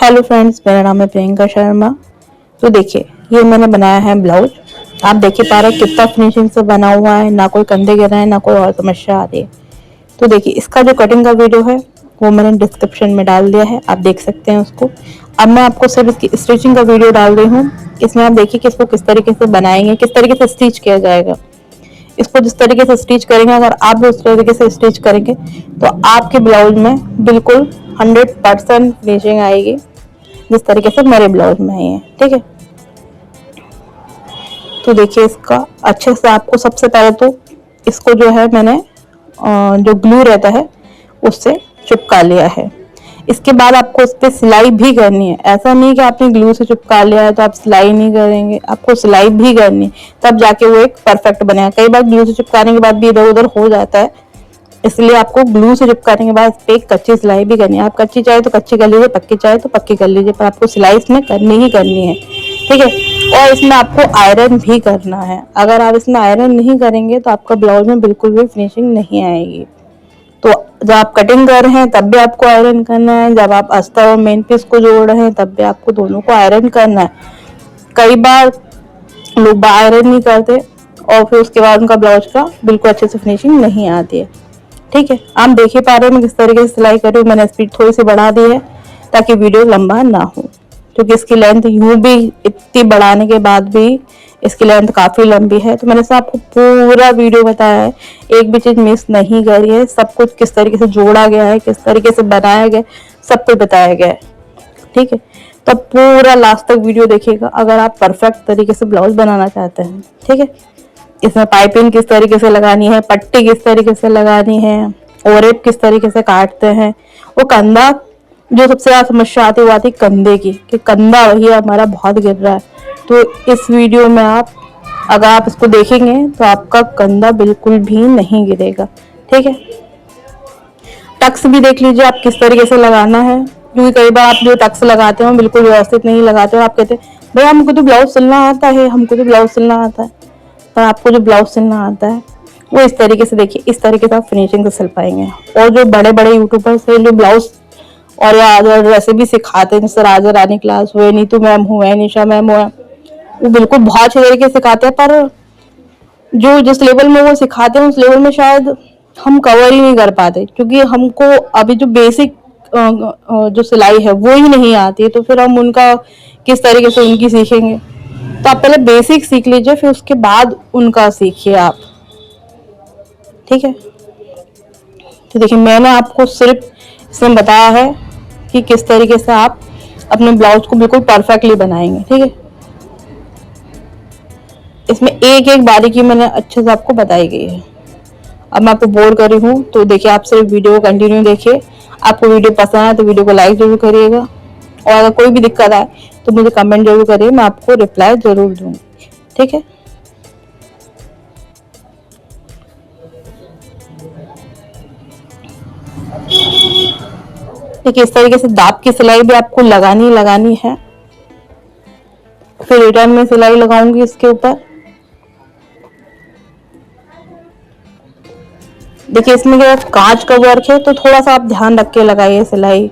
Hello friends, मेरा नाम है प्रियंका शर्मा। तो देखिए, ये मैंने बनाया है ब्लाउज। आप देखिए पा रहे हैं कितना फिनिशिंग से बना हुआ है, ना कोई कंधे गिर रहे हैं, ना कोई और समस्या आ रही है। तो देखिए, इसका जो कटिंग का वीडियो है वो मैंने डिस्क्रिप्शन में डाल दिया है, आप देख सकते हैं उसको। अब मैं आपको सिर्फ इसकी स्टिचिंग का वीडियो डाल रही हूँ। इसमें आप देखिए कि इसको किस तरीके से बनाएंगे, किस तरीके से स्टिच किया जाएगा। इसको जिस तरीके से स्टिच करेंगे, अगर आप भी उस तरीके से स्टिच करेंगे तो आपके ब्लाउज में बिल्कुल 100% फिनिशिंग आएगी, जिस तरीके से मेरे ब्लाउज में आई है। ठीक है, तो देखिए इसका अच्छे से आपको सबसे पहले तो इसको जो है मैंने जो ग्लू रहता है उससे चिपका लिया है। इसके बाद आपको इस पर सिलाई भी करनी है। ऐसा नहीं कि आपने ग्लू से चिपका लिया है तो आप सिलाई नहीं करेंगे, आपको सिलाई भी करनी है, तब जाके वो एक परफेक्ट बनेगा। कई बार ग्लू से चिपकाने के बाद भी इधर उधर हो जाता है, इसलिए आपको ग्लू से चिपकाने के बाद इस पे कच्ची सिलाई भी करनी है। आप कच्ची चाहे तो कच्ची कर लीजिए, पक्की चाहे तो पक्की कर लीजिए, पर आपको सिलाई इसमें करनी ही करनी है। ठीक है, और इसमें आपको आयरन भी करना है। अगर आप इसमें आयरन नहीं करेंगे तो आपका ब्लाउज में बिल्कुल भी फिनिशिंग नहीं आएगी। तो जब आप कटिंग कर रहे हैं तब भी आपको आयरन करना है, जब आप अस्तर और मेन पीस को जोड़ रहे हैं तब भी आपको दोनों को आयरन करना है। कई बार लोग आयरन नहीं करते और फिर उसके बाद उनका ब्लाउज का बिल्कुल अच्छे से फिनिशिंग नहीं आती है। ठीक है, आप देख ही पा रहे हैं मैं किस तरीके से सिलाई कर रही हूँ। मैंने स्पीड थोड़ी सी बढ़ा दी है ताकि वीडियो लंबा ना हो, क्योंकि इसकी लेंथ यूं भी इतनी बढ़ाने के बाद भी इसकी लेंथ काफी लंबी है। तो मैंने से आपको पूरा वीडियो बताया है, एक भी चीज मिस नहीं करी है। सब कुछ किस तरीके से जोड़ा गया है, किस तरीके से बनाया गया, सब कुछ बताया गया है। ठीक है, तो पूरा लास्ट तक वीडियो देखिएगा अगर आप परफेक्ट तरीके से ब्लाउज बनाना चाहते हैं। ठीक है, इसमें पाइपिंग किस तरीके से लगानी है, पट्टी किस तरीके से लगानी है, ओरेप किस तरीके से काटते हैं। वो कंधा जो सबसे ज्यादा समस्या आती है वो आती है कंधे की, कि कंधा वही हमारा बहुत गिर रहा है। तो इस वीडियो में आप अगर आप इसको देखेंगे तो आपका कंधा बिल्कुल भी नहीं गिरेगा। ठीक है, टक्स भी देख लीजिए आप किस तरीके से लगाना है, क्योंकि कई बार आप जो टक्स लगाते हो बिल्कुल व्यवस्थित नहीं लगाते हो। आप कहते हैं भाई हमको तो ब्लाउज सिलना आता है, हमको तो ब्लाउज सिलना आता है, पर आपको जो ब्लाउज सिलना आता है वो इस तरीके से देखिए, इस तरीके से आप फिनिशिंग से सिल पाएंगे। और जो बड़े बड़े यूट्यूबर्स हैं जो ब्लाउज और या वैसे भी सिखाते हैं, जैसे राजा रानी क्लास हुए, नीतू मैम हुए, निशा मैम हुए, वो बिल्कुल बहुत अच्छे तरीके से सिखाते हैं, पर जो जिस लेवल में वो सिखाते हैं उस लेवल में शायद हम कवर ही नहीं कर पाते, क्योंकि हमको अभी जो बेसिक जो सिलाई है वो ही नहीं आती है। तो फिर हम उनका किस तरीके से उनकी सीखेंगे। तो आप पहले बेसिक सीख लीजिए, फिर उसके बाद उनका सीखिए आप। ठीक है, तो देखिए मैंने आपको सिर्फ इसमें बताया है कि किस तरीके से आप अपने ब्लाउज को बिल्कुल परफेक्टली बनाएंगे। ठीक है, इसमें एक एक बारीकी मैंने अच्छे से आपको बताई गई है। अब मैं आपको बोर कर रही हूँ, तो देखिए आप सिर्फ वीडियो को कंटिन्यू देखिए। आपको वीडियो पसंद आए तो वीडियो को लाइक जरूर करिएगा, और अगर कोई भी दिक्कत आए तो मुझे कमेंट जरूर करिए, मैं आपको रिप्लाई जरूर दूंगी। ठीक है, देखिए इस तरीके से दाब की सिलाई भी आपको लगानी है। फिर रिटर्न में सिलाई लगाऊंगी इसके ऊपर। देखिए इसमें क्या कांच का वर्क है, तो थोड़ा सा आप ध्यान रख के लगाइए सिलाई।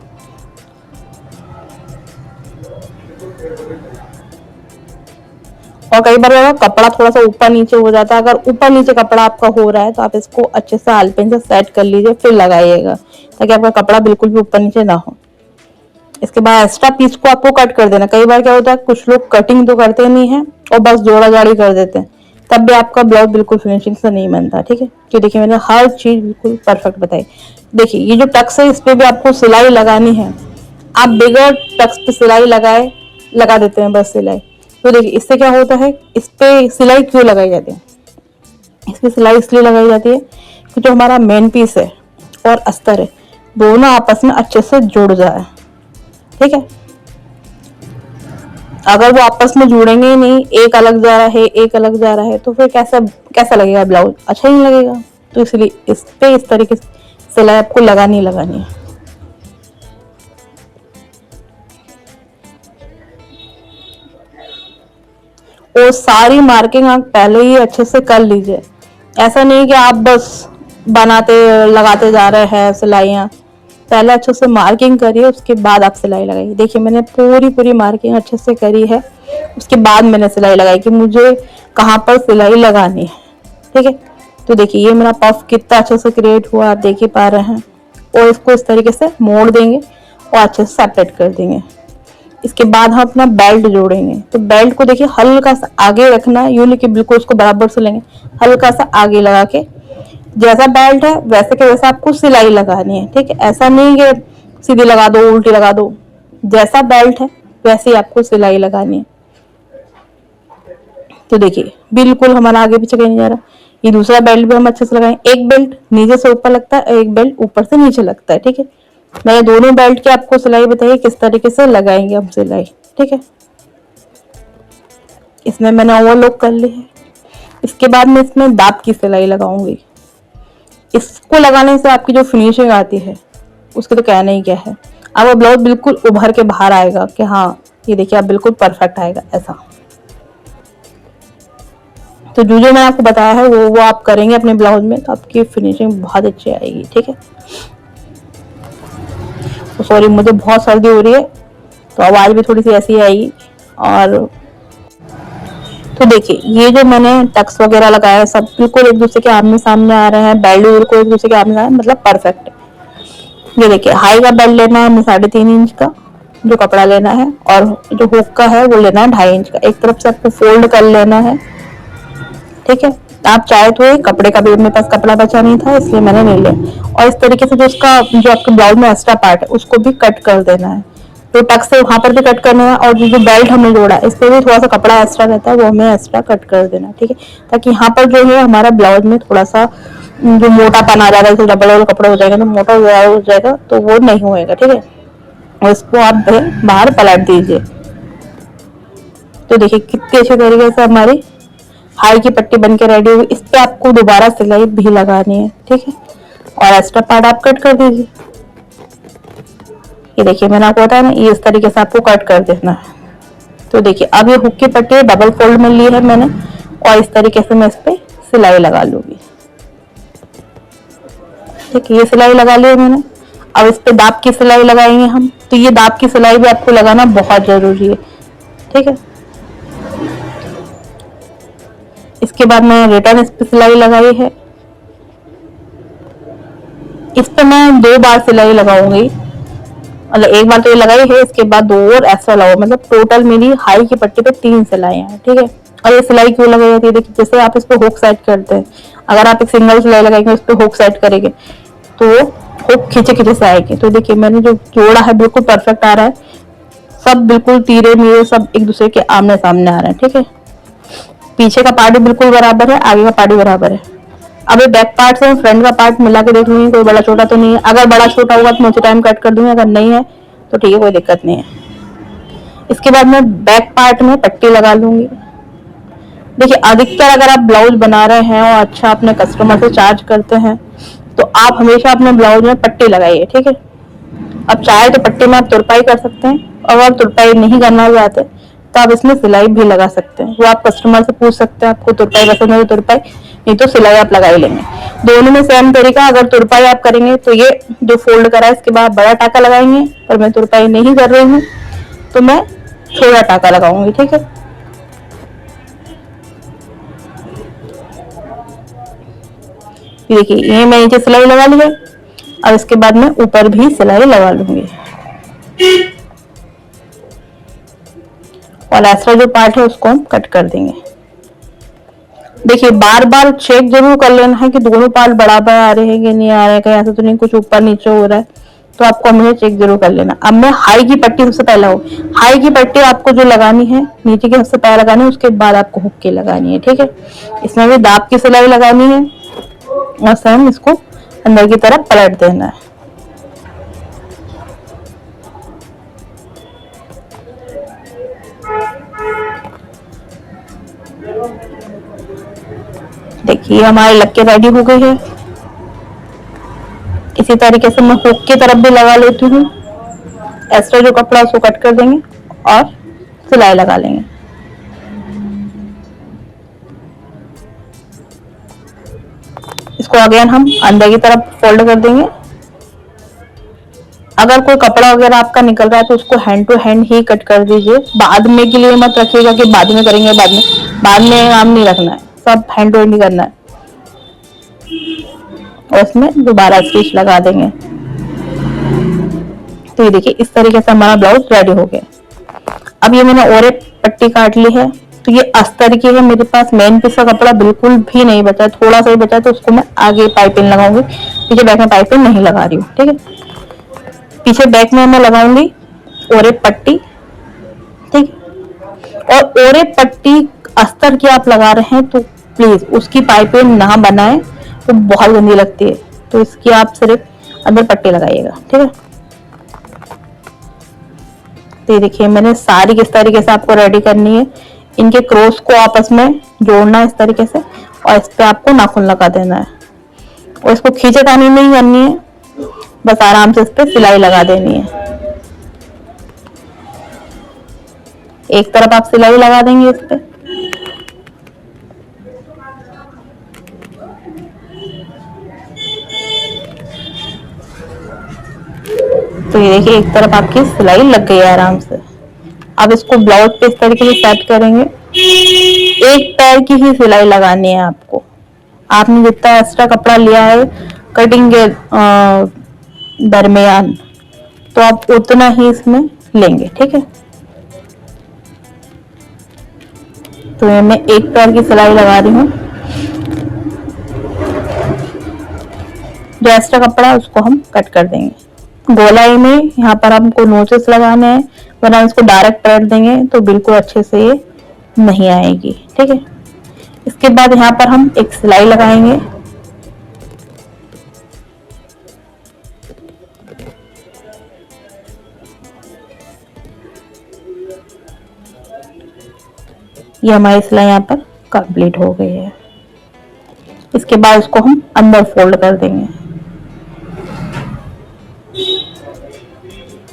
और कई बार कपड़ा थोड़ा सा ऊपर नीचे हो जाता है, अगर ऊपर नीचे कपड़ा आपका हो रहा है तो आप इसको अच्छे से आलपिन से सेट कर लीजिए, फिर लगाइएगा, ताकि आपका कपड़ा बिल्कुल भी ऊपर नीचे ना हो। इसके बाद एक्स्ट्रा पीस को आपको कट कर देना। कई बार क्या होता है, कुछ लोग कटिंग तो करते नहीं है और बस जोड़ा जाड़ी कर देते हैं, तब भी आपका ब्लाउज बिल्कुल फिनिशिंग से नहीं बनता। ठीक है, तो देखिए मैंने हर चीज बिल्कुल परफेक्ट बताई। देखिए ये जो टक्स है इस पे भी आपको सिलाई लगानी है। आप बगैर टक्स पे सिलाई लगाए लगा देते हैं बस सिलाई। तो देखिए इससे क्या होता है, इस पे सिलाई क्यों लगाई जाती है, इस पे सिलाई इसलिए लगाई जाती है कि जो हमारा मेन पीस है और अस्तर है दोनों आपस में अच्छे से जुड़ जाए। ठीक है, अगर वो आपस में जुड़ेंगे ही नहीं, एक अलग जा रहा है एक अलग जा रहा है, तो फिर कैसा कैसा लगेगा ब्लाउज, अच्छा ही नहीं लगेगा। तो इसलिए इस पे इस तरीके से सिलाई आपको लगानी है। और सारी मार्किंग आप पहले ही अच्छे से कर लीजिए। ऐसा नहीं कि आप बस बनाते लगाते जा रहे हैं सिलाइयाँ, पहले अच्छे से मार्किंग करिए, उसके बाद आप सिलाई लगाइए। देखिए मैंने पूरी मार्किंग अच्छे से करी है, उसके बाद मैंने सिलाई लगाई कि मुझे कहाँ पर सिलाई लगानी है। ठीक है, तो देखिए ये मेरा पफ कितना अच्छे से क्रिएट हुआ, आप देख ही पा रहे हैं। और इसको इस तरीके से मोड़ देंगे और अच्छे से सेपरेट कर देंगे। इसके बाद हम अपना बेल्ट जोड़ेंगे। तो बेल्ट को देखिए हल्का सा आगे रखना है, यूं नहीं कि बिल्कुल उसको बराबर से लेंगे, हल्का सा आगे लगा के जैसा बेल्ट है वैसे के वैसा आपको सिलाई लगानी है। ठीक है, ऐसा नहीं कि सीधी लगा दो उल्टी लगा दो, जैसा बेल्ट है वैसे ही आपको सिलाई लगानी है। तो देखिए बिल्कुल हमारा आगे पीछे कहीं नहीं जा रहा। ये दूसरा बेल्ट भी हम अच्छे से लगाएं। एक बेल्ट नीचे से ऊपर लगता है, एक बेल्ट ऊपर से नीचे लगता है। ठीक है, मैंने दोनों बेल्ट की आपको सिलाई बताई किस तरीके से लगाएंगे हम सिलाई। ठीक है, इसमें मैंने ओवरलॉक कर ली है। इसके बाद मैं इसमें दाब की सिलाई लगाऊंगी। इसको लगाने से आपकी जो फिनिशिंग आती है उसके तो कहना ही क्या है। आपका ब्लाउज बिल्कुल उभर के बाहर आएगा कि हाँ ये देखिए आप बिल्कुल परफेक्ट आएगा ऐसा। तो जो मैंने आपको बताया है वो आप करेंगे अपने ब्लाउज में, तो आपकी फिनिशिंग बहुत अच्छी आएगी। ठीक है, तो सॉरी मुझे बहुत सर्दी हो रही है तो आवाज भी थोड़ी सी ऐसी आएगी। और तो देखिए ये जो मैंने टक्स वगैरह लगाया है सब बिल्कुल एक दूसरे के आमने सामने आ रहे हैं, बेल्ट को एक दूसरे के आमने आ रहे हैं, मतलब परफेक्ट है। ये देखिए हाई का बेल्ट लेना है हमें 3.5 इंच का जो कपड़ा लेना है, और जो हुक का है वो लेना है 2.5 इंच का। एक तरफ से आपको फोल्ड कर लेना है। ठीक है, आप चाहे तो कपड़े का भी, मेरे पास कपड़ा बचा नहीं था इसलिए मैंने नहीं लिया। और इस तरीके से जो उसका जो आपके ब्लाउज में एक्स्ट्रा पार्ट है उसको भी कट कर देना है। तो टक से वहां पर भी कट करना है, और जो बेल्ट हमने जोड़ा इस पर भी थोड़ा सा कपड़ा एक्स्ट्रा रहता है वो हमें एक्स्ट्रा कट कर देना। ठीक है, ताकि यहाँ पर जो है हमारा ब्लाउज में थोड़ा सा जो मोटापन आ जा रहा है, डबल वाला कपड़ा हो जाएगा तो मोटा हो जाएगा तो वो नहीं होएगा। ठीक है, और इसको आप बाहर पलट दीजिए। तो देखिए कितनी अच्छे तरीके से हमारी हाई की पट्टी बन के रेडी होगी। इस पे आपको दोबारा सिलाई भी लगानी है। ठीक है, और एक्स्ट्रा पार्ट आप कट कर दीजिए। ये देखिए मैंने आपको बताया ना, ये इस तरीके से आपको कट कर देना है। तो देखिए अब ये हुक की पट्टी डबल फोल्ड में ली है मैंने, और इस तरीके से मैं इस पे सिलाई लगा लूंगी। ठीक है, ये सिलाई लगा ली है मैंने। अब इस पे दाब की सिलाई लगाएंगे हम। तो ये दाब की सिलाई भी आपको लगाना बहुत जरूरी है। ठीक है, इसके बाद मैं रिटर्न इस पे सिलाई लगाई है। इस पे मैं 2 बार सिलाई लगाऊंगी, मतलब एक बार तो ये लगाई है, इसके बाद 2 और एक्स्ट्रा लगाओ, मतलब टोटल मेरी हाई की पट्टी पे 3 सिलाई है। ठीक है, और ये सिलाई क्यों लगाई जाती है, देखिए जैसे आप इस पे हुक सेट करते हैं, अगर आप एक सिंगल सिलाई लगाएंगे इस पे हुक सेट करेंगे तो हुक खींचे खींचे से आएगी। तो देखिए मैंने जो जोड़ा है बिल्कुल परफेक्ट आ रहा है, सब बिल्कुल तीरे मीरे सब एक दूसरे के आमने सामने आ रहे हैं। ठीक है, पीछे का पार्ट भी बिल्कुल बराबर है, आगे का पार्ट भी बराबर है। अब ये बैक पार्ट से फ्रंट का पार्ट मिला के देख लूंगी कोई बड़ा छोटा तो नहीं है। अगर बड़ा छोटा होगा तो मैं उसी टाइम कट कर दूंगी, अगर नहीं है तो ठीक है कोई दिक्कत नहीं है। इसके बाद मैं बैक पार्ट में पट्टी लगा लूंगी। देखिए अधिकतर अगर आप ब्लाउज बना रहे हैं और अच्छा अपने कस्टमर से चार्ज करते हैं तो आप हमेशा अपने ब्लाउज में पट्टी लगाइए। ठीक है, अब चाहे तो पट्टी में आप तुरपाई कर सकते हैं, अगर तुरपाई नहीं करना चाहते तो आप इसमें सिलाई भी लगा सकते हैं। वो आप कस्टमर से पूछ सकते हैं, आपको तुरपाई पसंद है तो तुरपाई, नहीं तो सिलाई आप लगा ही लेंगे। दोनों में सेम तरीका। अगर तुरपाई आप करेंगे तो ये जो फोल्ड करा है इसके बाद बड़ा टाका लगाएंगे, पर मैं तुरपाई नहीं कर रही हूँ तो मैं छोटा टाका लगाऊंगी। ठीक है, देखिए ये मैं नीचे सिलाई लगा ली है। अब इसके बाद मैं ऊपर भी सिलाई लगा लूंगी, और एक्स्ट्रा जो पार्ट है उसको हम कट कर देंगे। देखिए बार बार चेक जरूर कर लेना है कि दोनों पार्ट बराबर आ रहे हैं कि नहीं आ रहे हैं, कहीं ऐसा तो नहीं कुछ ऊपर नीचे हो रहा है, तो आपको हमेशा चेक जरूर कर लेना। अब मैं हाई की पट्टी सबसे पहले हो, हाई की पट्टी आपको जो लगानी है नीचे की सबसे पहले लगानी है, उसके बाद आपको हुक की लगानी है। ठीक है, इसमें भी दाब की सिलाई लगानी है और सेम इसको अंदर की तरफ पलट देना है। देखिए हमारी लक्के रेडी हो गई है। इसी तरीके से मैं हुक की तरफ भी लगा लेती हूँ। एक्स्ट्रा जो कपड़ा उसको कट कर देंगे और सिलाई लगा लेंगे। इसको अगेन हम अंदर की तरफ फोल्ड कर देंगे अगर कोई कपड़ा वगैरह आपका निकल रहा है तो उसको हैंड टू हैंड ही कट कर दीजिए, बाद में के लिए मत रखिएगा कि बाद में करेंगे, बाद में काम नहीं रखना है, सब हैंड टू हैंड ही करना है। और उसमें दोबारा स्टिच लगा देंगे। तो ये देखिए इस तरीके से हमारा ब्लाउज रेडी हो गया। अब ये मैंने और एक पट्टी काट ली है। तो ये अस्तर की है मेरे पास, मेन पीस का कपड़ा बिल्कुल भी नहीं बचा, थोड़ा सा ही बचा, तो उसको मैं आगे पाइपिंग लगाऊंगी, पीछे बैक में पाइपिंग नहीं लगा रही हूँ, ठीक है। पीछे बैक में मैं लगाऊंगी और एक पट्टी, ठीक है। और एक पट्टी अस्तर की आप लगा रहे हैं तो प्लीज उसकी पाइपिंग ना बनाएं, तो बहुत गंदी लगती है। तो इसकी आप सिर्फ अंदर पट्टी लगाइएगा, ठीक है। तो ये देखिए मैंने सारी किस तरीके से आपको रेडी करनी है। इनके क्रॉस को आपस में जोड़ना है इस तरीके से, और इस पे आपको नाखून लगा देना है, और इसको खींचतानी नहीं करनी है, बस आराम से इस पे सिलाई लगा देनी है। एक तरफ आप सिलाई लगा देंगे इस पे, तो ये देखिए एक तरफ आपकी सिलाई लग गई है आराम से। अब इसको ब्लाउज पे इस तरीके से सेट करेंगे। एक पैर की ही सिलाई लगानी है आपको। आपने जितना एक्स्ट्रा कपड़ा लिया है कटिंग के दरमियान, तो आप उतना ही इसमें लेंगे, ठीक है। तो ये मैं एक पैर की सिलाई लगा रही हूँ। जो एक्स्ट्रा कपड़ा है उसको हम कट कर देंगे। गोलाई में यहाँ पर हमको नोचेस लगाने हैं, वरना इसको डायरेक्ट पलट देंगे तो बिल्कुल अच्छे से ये नहीं आएगी, ठीक है। इसके बाद यहाँ पर हम एक सिलाई लगाएंगे। ये हमारी सिलाई यहाँ पर कंप्लीट हो गई है। इसके बाद इसको हम अंदर फोल्ड कर देंगे।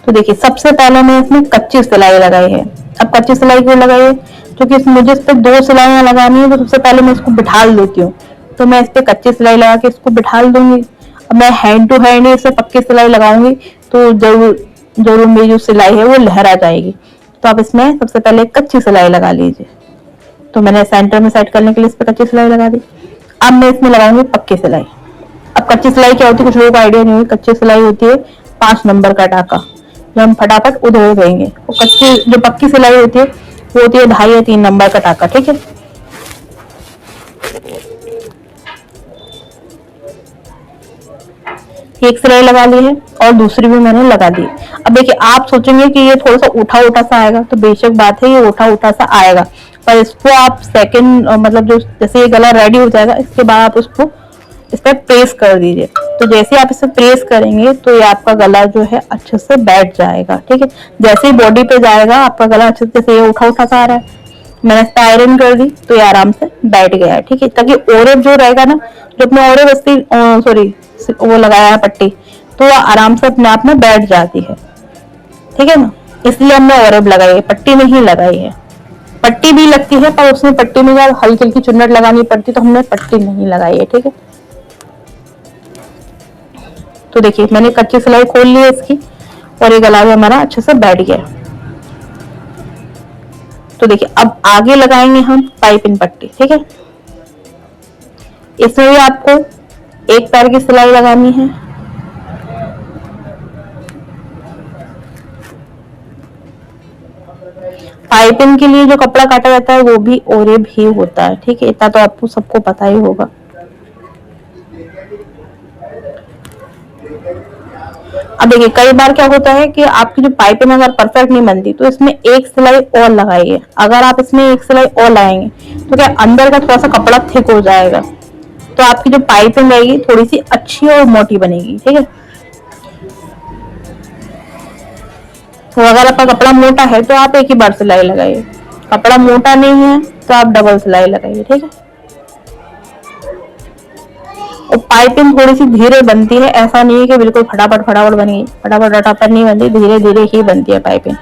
तो देखिए सबसे पहले मैं इसमें कच्ची सिलाई लगाई है। अब कच्ची सिलाई क्यों लगाई है, क्योंकि मुझे इस पे 2 सिलाइयां लगानी है, तो सबसे पहले मैं इसको बिठाल देती हूँ। तो मैं इस पे कच्ची सिलाई लगा के इसको बिठाल दूंगी। अब मैं हैंड टू हैंड इसे पक्की सिलाई लगाऊंगी तो जरूर मेरी जो सिलाई है वो लहरा जाएगी। तो आप इसमें सबसे पहले कच्ची सिलाई लगा लीजिए। तो मैंने सेंटर में सेट करने के लिए इस पे कच्ची सिलाई लगा दी। अब मैं इसमें लगाऊंगी पक्की सिलाई। अब कच्ची सिलाई क्या होती है, कुछ लोगों को आइडिया नहीं होगी। कच्ची सिलाई होती है 5 नंबर का टाका, जो हम फटाफट उधेड़ देंगे। और कच्ची जो पक्की सिलाई होती है वो होती है 2.5 या 3 नंबर का टाका, ठीक है। एक सिलाई लगा ली है और दूसरी भी मैंने लगा दी। अब देखिए आप सोचेंगे कि ये थोड़ा सा उठा उठा सा आएगा, तो बेशक बात है ये उठा उठा सा आएगा, पर इसको आप सेकंड मतलब जो जैसे ये गला रेडी हो जाएगा इसके बाद आप उसको इस पर प्रेस कर दीजिए। तो जैसे आप इसे प्रेस करेंगे तो ये आपका गला जो है अच्छे से बैठ जाएगा, ठीक है। जैसे ही बॉडी पे जाएगा आपका गला अच्छे से, जैसे ये उठा उठा सा आ रहा है, मैंने इस पर आयरन कर दी तो ये आराम से बैठ गया है, ठीक है। ताकि ओरेब जो रहेगा ना, जो अपने ओरेब सॉरी वो लगाया है पट्टी, तो वो आराम से अपने आप में बैठ जाती है, ठीक है ना। इसलिए हमने ओरेब लगाई है, पट्टी नहीं लगाई है। पट्टी भी लगती है पर उसमें पट्टी में हल्की हल्की चुन्नट लगानी पड़ती, तो हमने पट्टी नहीं लगाई है, ठीक है। तो देखिए मैंने कच्ची सिलाई खोल ली है इसकी, और ये गला भी हमारा अच्छे से बैठ गया। तो देखिए अब आगे लगाएंगे हम पाइपिंग पट्टी, ठीक है। इसमें भी आपको एक पैर की सिलाई लगानी है। पाइपिंग के लिए जो कपड़ा काटा जाता है वो भी ओरेब ही होता है, ठीक है। इतना तो आपको सबको पता ही होगा। अब देखिए कई बार क्या होता है कि आपकी जो पाइपिंग अगर परफेक्ट नहीं बनती तो इसमें एक सिलाई और लगाइए। अगर आप इसमें एक सिलाई और लगाएंगे तो क्या अंदर का थोड़ा सा कपड़ा थिक हो जाएगा, तो आपकी जो पाइपिंग रहेगी थोड़ी सी अच्छी और मोटी बनेगी, ठीक है। तो अगर आपका कपड़ा मोटा है तो आप एक ही बार सिलाई लगाइए, कपड़ा मोटा नहीं है तो आप डबल सिलाई लगाइए, ठीक है। और पाइपिंग थोड़ी सी धीरे बनती है, ऐसा नहीं है कि बिल्कुल फटाफट फटाफट बनेगी, फटाफट फटाफट नहीं बनती, धीरे धीरे ही बनती है पाइपिंग।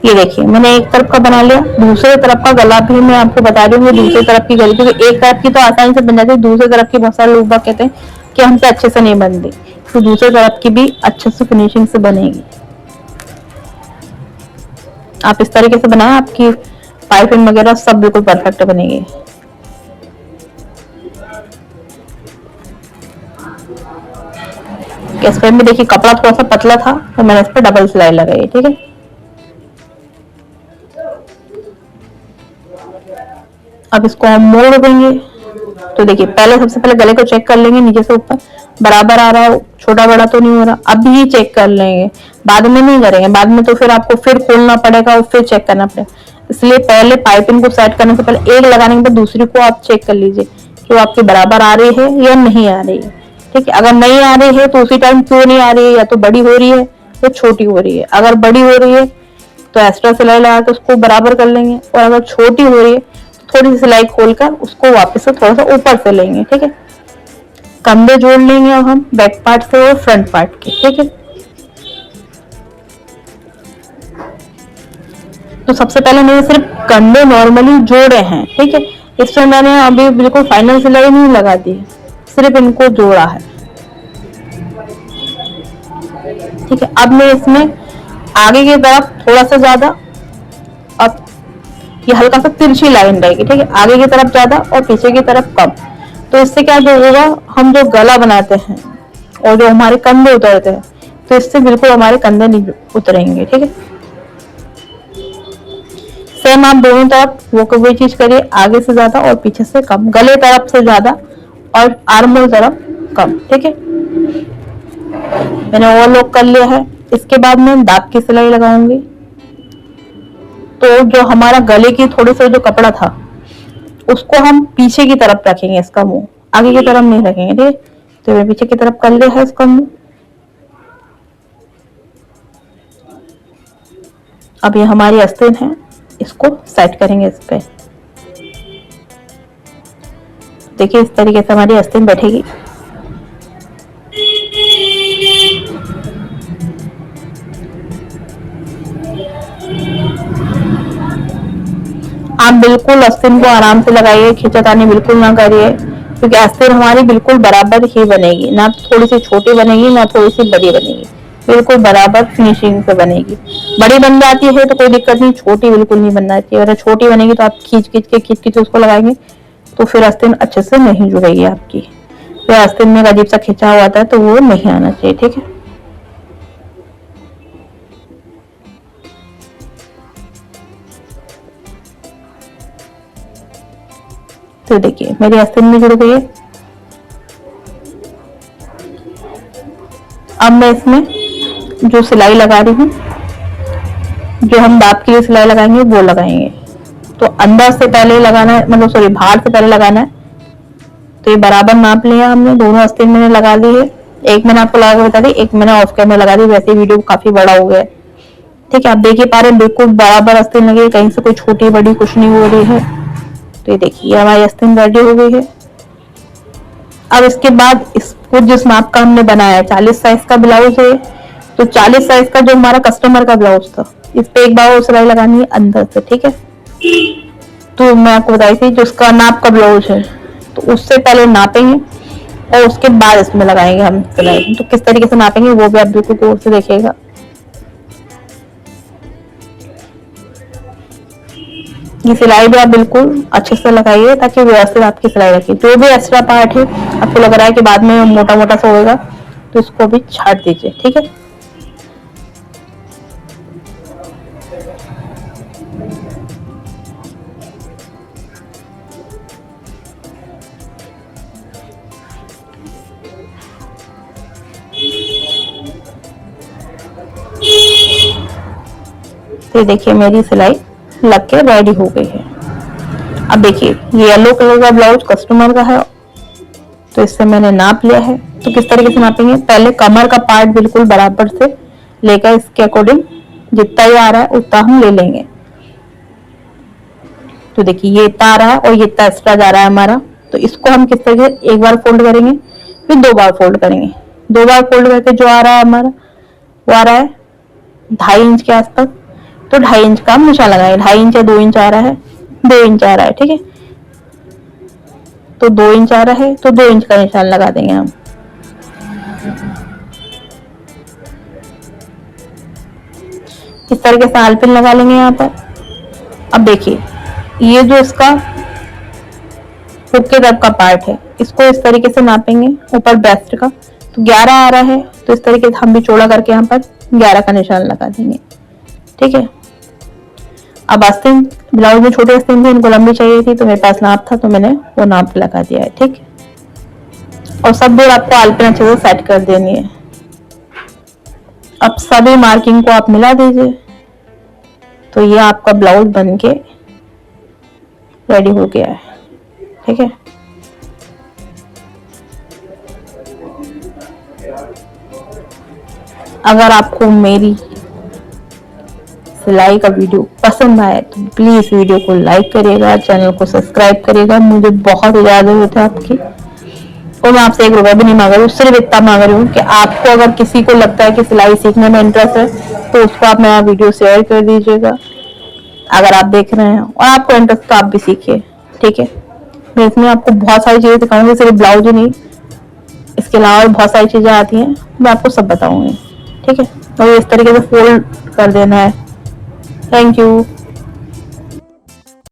ये देखिए मैंने एक तरफ का बना लिया, दूसरे तरफ का गला भी मैं आपको बता रही हूँ दूसरी तरफ की गली, क्योंकि एक तरफ की तो आसानी से बन जाती है, दूसरी तरफ की बहुत सारे लोग बाग कहते हैं कि हमसे अच्छे से नहीं बनती, तो दूसरी तरफ की भी अच्छे से फिनिशिंग से बनेगी। आप इस तरीके से बनाएं, आपकी पाइपिंग वगैरह सब बिल्कुल परफेक्ट बनेगी। इस पर में देखिए कपड़ा थोड़ा सा पतला था तो मैंने इस पर डबल सिलाई लगाई, ठीक है। अब इसको हम मोड़ देंगे। तो देखिए पहले सबसे पहले गले को चेक कर लेंगे, नीचे से ऊपर बराबर आ रहा है, छोटा बड़ा तो नहीं हो रहा, अभी ही चेक कर लेंगे, बाद में नहीं करेंगे, बाद में तो फिर आपको फिर खोलना पड़ेगा और फिर चेक करना पड़ेगा। इसलिए पहले पाइपिंग को सेट करने से पहले एक लगाने के बाद दूसरी को आप चेक कर लीजिए कि वो आपकी बराबर आ रही है या नहीं आ रही है, ठीक है। अगर नहीं आ रही है तो उसी टाइम क्यों नहीं आ रही है, या तो बड़ी हो रही है या छोटी हो रही है। अगर बड़ी हो रही है तो एक्स्ट्रा सिलाई लगा के उसको बराबर कर लेंगे, और अगर छोटी हो रही है तो थोड़ी सी सिलाई खोलकर उसको वापस से थोड़ा सा ऊपर से लेंगे, ठीक है। कंधे जोड़ लेंगे अब हम बैक पार्ट से और फ्रंट पार्ट के, ठीक है। तो सबसे पहले मैंने सिर्फ कंधे नॉर्मली जोड़े हैं, ठीक है। इसमें मैंने अभी बिल्कुल फाइनल सिलाई नहीं लगा दी, सिर्फ इनको जोड़ा है, ठीक है। अब मैं इसमें आगे की तरफ थोड़ा सा ज्यादा, अब ये हल्का सा तिरछी लाइन रहेगी, ठीक है, आगे की तरफ ज्यादा और पीछे की तरफ कम। तो इससे क्या जो होगा, हम जो गला बनाते हैं और जो हमारे कंधे उतरते हैं, तो इससे बिल्कुल हमारे कंधे नहीं उतरेंगे, ठीक है। सेम आप दोनों तरफ वो वही चीज करिए, आगे से ज्यादा और पीछे से कम, गले तरफ से ज्यादा और आर्म होल तरफ कम, ठीक है। मैंने ओवरलॉक कर लिया है। इसके बाद मैं दाग की सिलाई लगाऊंगी। तो जो हमारा गले की थोड़ी सा जो कपड़ा था उसको हम पीछे की तरफ रखेंगे, इसका मुंह आगे की तरफ नहीं रखेंगे, ठीक है। तो मैं पीछे की तरफ कर लिया है इसका मुंह। अब ये हमारी आस्तीन है, इसको सेट करेंगे इस पे। देखिए इस तरीके से हमारी आस्तीन बैठेगी। आप बिल्कुल आस्तीन को आराम से लगाइए, खींचातानी बिल्कुल ना करिए, क्योंकि आस्तीन हमारी बिल्कुल बराबर ही बनेगी, ना थोड़ी सी छोटी बनेगी ना थोड़ी सी बड़ी बनेगी, बिल्कुल बराबर फिनिशिंग से बनेगी। बड़ी बन जाती है तो कोई दिक्कत नहीं, छोटी बिल्कुल नहीं बनना चाहिए। अगर छोटी बनेगी तो आप खींच के उसको लगाएंगे तो फिर आस्तीन अच्छे से नहीं जुड़ेगी आपकी, फिर आस्तीन में अजीब सा खिंचा हुआ आता है तो वो नहीं आना चाहिए, ठीक है। तो देखिए मेरी आस्तीन में जुड़ गई है। अब मैं इसमें जो सिलाई लगा रही हूँ, जो हम दाब के लिए सिलाई लगाएंगे वो लगाएंगे। तो अंदर से पहले लगाना है, मतलब सॉरी बाहर से पहले लगाना है। तो ये बराबर नाप लिया हमने, दोनों आस्तीन मैंने लगा दी है। एक मैंने आपको लगा के बता दी, एक मैंने ऑफ कैमरा लगा दी, वैसे वीडियो काफी बड़ा हो गया है, ठीक है। आप देखिए पा रहे बिल्कुल बराबर आस्तीन लगी, कहीं से कोई छोटी बड़ी कुछ नहीं हो रही है। तो ये देखिए हमारी आस्तीन रेडी हो गई है। अब इसके बाद इसको जिस माप का हमने बनाया है, 40 साइज का ब्लाउज है, तो 40 साइज का जो हमारा कस्टमर का ब्लाउज था, इस पे एक बार और सिलाई लगानी है अंदर से, ठीक है। तो मैं आपको बताई थी जो उसका नाप का ब्लाउज है, तो उससे पहले नापेंगे और उसके बाद इसमें लगाएंगे हम सिलाई। तो किस तरीके से नापेंगे वो भी आप बिल्कुल गौर से देखिएगा। ये सिलाई भी आप बिल्कुल अच्छे से लगाइए ताकि व्यवस्थित आपकी सिलाई रखिए। जो भी एक्स्ट्रा पार्ट है आपको लग रहा है कि बाद में मोटा मोटा सा होगा तो इसको भी छाट दीजिए, ठीक है। तो देखिए मेरी सिलाई लग के रेडी हो गई है। अब देखिए ये येलो कलर का ब्लाउज कस्टमर का है, तो इससे मैंने नाप लिया है। तो किस तरीके से नापेंगे, पहले कमर का पार्ट बिल्कुल बराबर से लेकर इसके अकॉर्डिंग जितना ही आ रहा है उतना हम ले लेंगे। तो देखिए ये इतना आ रहा है और ये इतना एक्स्ट्रा जा रहा है हमारा, तो इसको हम किस तरीके एक बार फोल्ड करेंगे, फिर 2 बार फोल्ड करेंगे। 2 बार फोल्ड करके जो आ रहा है हमारा वो आ रहा है 2.5 इंच के आसपास। तो 2.5 इंच का हम निशान लगाएंगे। 2.5 इंच या 2 इंच आ रहा है, 2 इंच आ रहा है, ठीक है। तो 2 इंच आ रहा है तो 2 इंच का निशान लगा देंगे हम। इस तरीके से आलपिन लगा लेंगे यहाँ पर। अब देखिए ये जो इसका हुक के तरफ का पार्ट है, इसको इस तरीके से नापेंगे ऊपर ब्रेस्ट का, तो 11 आ रहा है, तो इस तरीके से हम भी चौड़ा करके यहाँ पर 11 का निशान लगा देंगे, ठीक है। अब आस्तीन, ब्लाउज में छोटे आस्तीन थे, इनको लंबी चाहिए थी, तो मेरे पास नाप था तो मैंने वो नाप लगा दिया है, ठीक है। और सब दूर आपको आलपिन अच्छे से सेट कर देनी है। अब सभी मार्किंग को आप मिला दीजिए, तो ये आपका ब्लाउज बन के रेडी हो गया है, ठीक है। अगर आपको मेरी सिलाई का वीडियो पसंद आए तो प्लीज वीडियो को लाइक करिएगा, चैनल को सब्सक्राइब करिएगा। मुझे बहुत ज्यादा जरूरत है आपकी, और मैं आपसे 1 रुपया भी नहीं मांग रही हूँ, सिर्फ इतना मांग रही हूँ कि आपको अगर किसी को लगता है कि सिलाई सीखने में इंटरेस्ट है तो उसको आप मेरा वीडियो शेयर कर दीजिएगा, अगर आप देख रहे हैं और आपको इंटरेस्ट तो आप भी सीखिए, ठीक है। मैं इसमें आपको बहुत सारी चीजें सिखाऊंगी, सिर्फ ब्लाउज ही नहीं, इसके अलावा बहुत सारी चीजें आती हैं, मैं आपको सब बताऊंगी, ठीक है। और इस तरीके से फोल्ड कर देना है। Thank you.